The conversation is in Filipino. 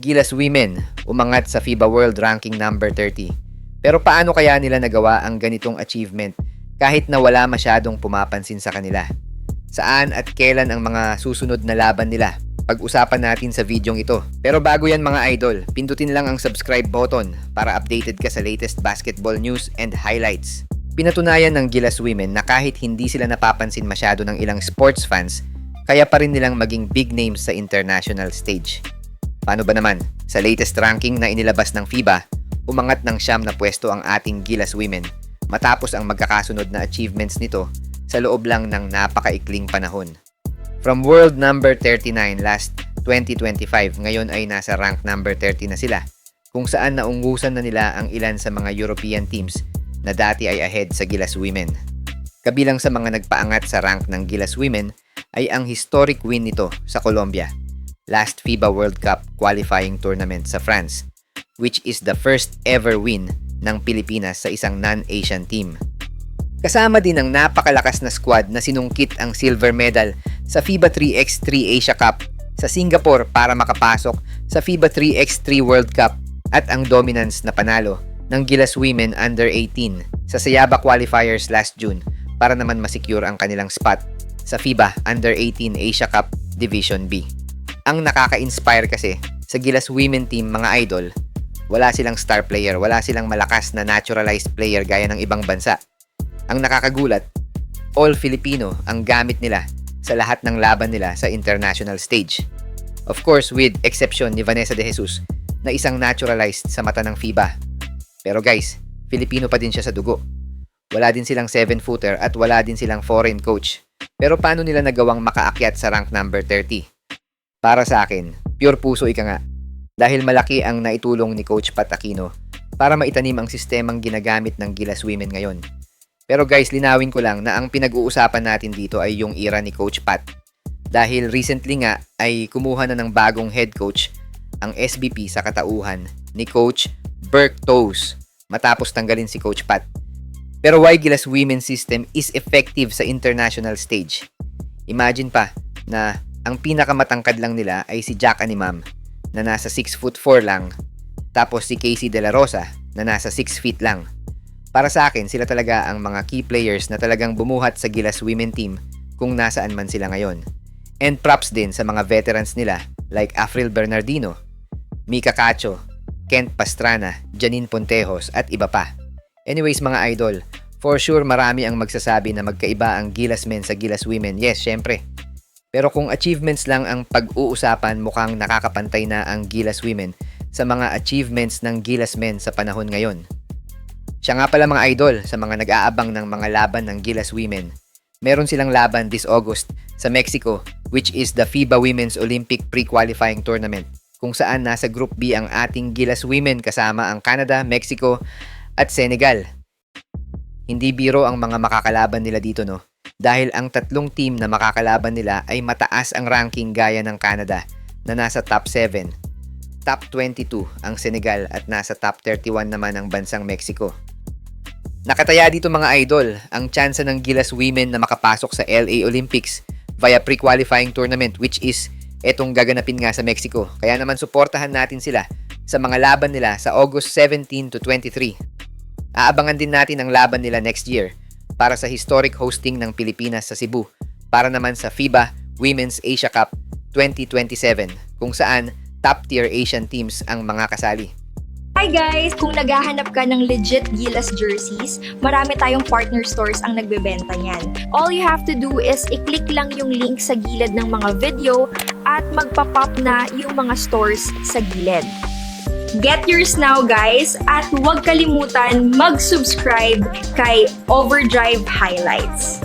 Gilas Women umangat sa FIBA World Ranking number 30. Pero paano kaya nila nagawa ang ganitong achievement kahit na wala masyadong pumapansin sa kanila? Saan at kailan ang mga susunod na laban nila? Pag-usapan natin sa videong ito. Pero bago yan mga idol, pindutin lang ang subscribe button para updated ka sa latest basketball news and highlights. Pinatunayan ng Gilas Women na kahit hindi sila napapansin masyado ng ilang sports fans, kaya pa rin nilang maging big names sa international stage. Paano ba naman? Sa latest ranking na inilabas ng FIBA, umangat ng 9 na pwesto ang ating Gilas Women matapos ang magkakasunod na achievements nito sa loob lang ng napakaikling panahon. From world number 39 last 2025, ngayon ay nasa rank number 30 na sila, kung saan naungusan na nila ang ilan sa mga European teams na dati ay ahead sa Gilas Women. Kabilang sa mga nagpaangat sa rank ng Gilas Women ay ang historic win nito sa Colombia, last FIBA World Cup qualifying tournament sa France, which is the first ever win ng Pilipinas sa isang non-Asian team. Kasama din ang napakalakas na squad na sinungkit ang silver medal sa FIBA 3x3 Asia Cup sa Singapore para makapasok sa FIBA 3x3 World Cup at ang dominance na panalo ng Gilas Women Under 18 sa Sayaba qualifiers last June para naman masecure ang kanilang spot sa FIBA Under 18 Asia Cup Division B. Ang nakaka-inspire kasi sa Gilas Women team mga idol, wala silang star player, wala silang malakas na naturalized player gaya ng ibang bansa. Ang nakakagulat, all Filipino ang gamit nila sa lahat ng laban nila sa international stage. Of course, with exception ni Vanessa De Jesus na isang naturalized sa mata ng FIBA. Pero guys, Filipino pa din siya sa dugo. Wala din silang 7-footer at wala din silang foreign coach. Pero paano nila nagawang makaakyat sa rank number 30? Para sa akin, pure puso ika nga. Dahil malaki ang naitulong ni Coach Pat Aquino para maitanim ang sistemang ginagamit ng Gilas Women ngayon. Pero guys, linawin ko lang na ang pinag-uusapan natin dito ay yung era ni Coach Pat. Dahil recently nga ay kumuha na ng bagong head coach ang SBP sa katauhan ni Coach Burke Toes matapos tanggalin si Coach Pat. Pero why Gilas Women system is effective sa international stage? Imagine pa na ang pinakamatangkad lang nila ay si Jack Animam na nasa 6'4" lang, tapos si Casey De La Rosa na nasa 6 feet lang. Para sa akin, sila talaga ang mga key players na talagang bumuhat sa Gilas Women team kung nasaan man sila ngayon. And props din sa mga veterans nila like Afril Bernardino, Mika Cacho, Kent Pastrana, Janine Pontejos at iba pa. Anyways mga idol, for sure marami ang magsasabi na magkaiba ang Gilas Men sa Gilas Women. Yes, syempre. Pero kung achievements lang ang pag-uusapan, mukhang nakakapantay na ang Gilas Women sa mga achievements ng Gilas Men sa panahon ngayon. Siya nga pala mga idol, sa mga nag-aabang ng mga laban ng Gilas Women, meron silang laban this August sa Mexico, which is the FIBA Women's Olympic Pre-Qualifying Tournament, kung saan nasa Group B ang ating Gilas Women kasama ang Canada, Mexico at Senegal. Hindi biro ang mga makakalaban nila dito, no? Dahil ang tatlong team na makakalaban nila ay mataas ang ranking gaya ng Canada na nasa top 7, top 22 ang Senegal at nasa top 31 naman ang bansang Mexico. Nakataya dito mga idol ang tsansa ng Gilas Women na makapasok sa LA Olympics via pre-qualifying tournament, which is etong gaganapin nga sa Mexico. Kaya naman suportahan natin sila sa mga laban nila sa August 17 to 23. Aabangan din natin ang laban nila next year para sa historic hosting ng Pilipinas sa Cebu para naman sa FIBA Women's Asia Cup 2027 kung saan top-tier Asian teams ang mga kasali. Hi guys! Kung naghahanap ka ng legit Gilas jerseys, marami tayong partner stores ang nagbebenta niyan. All you have to do is i-click lang yung link sa gilid ng mga video at magpa-pop na yung mga stores sa gilid. Get yours now guys at huwag kalimutan mag-subscribe kay Overdrive Highlights.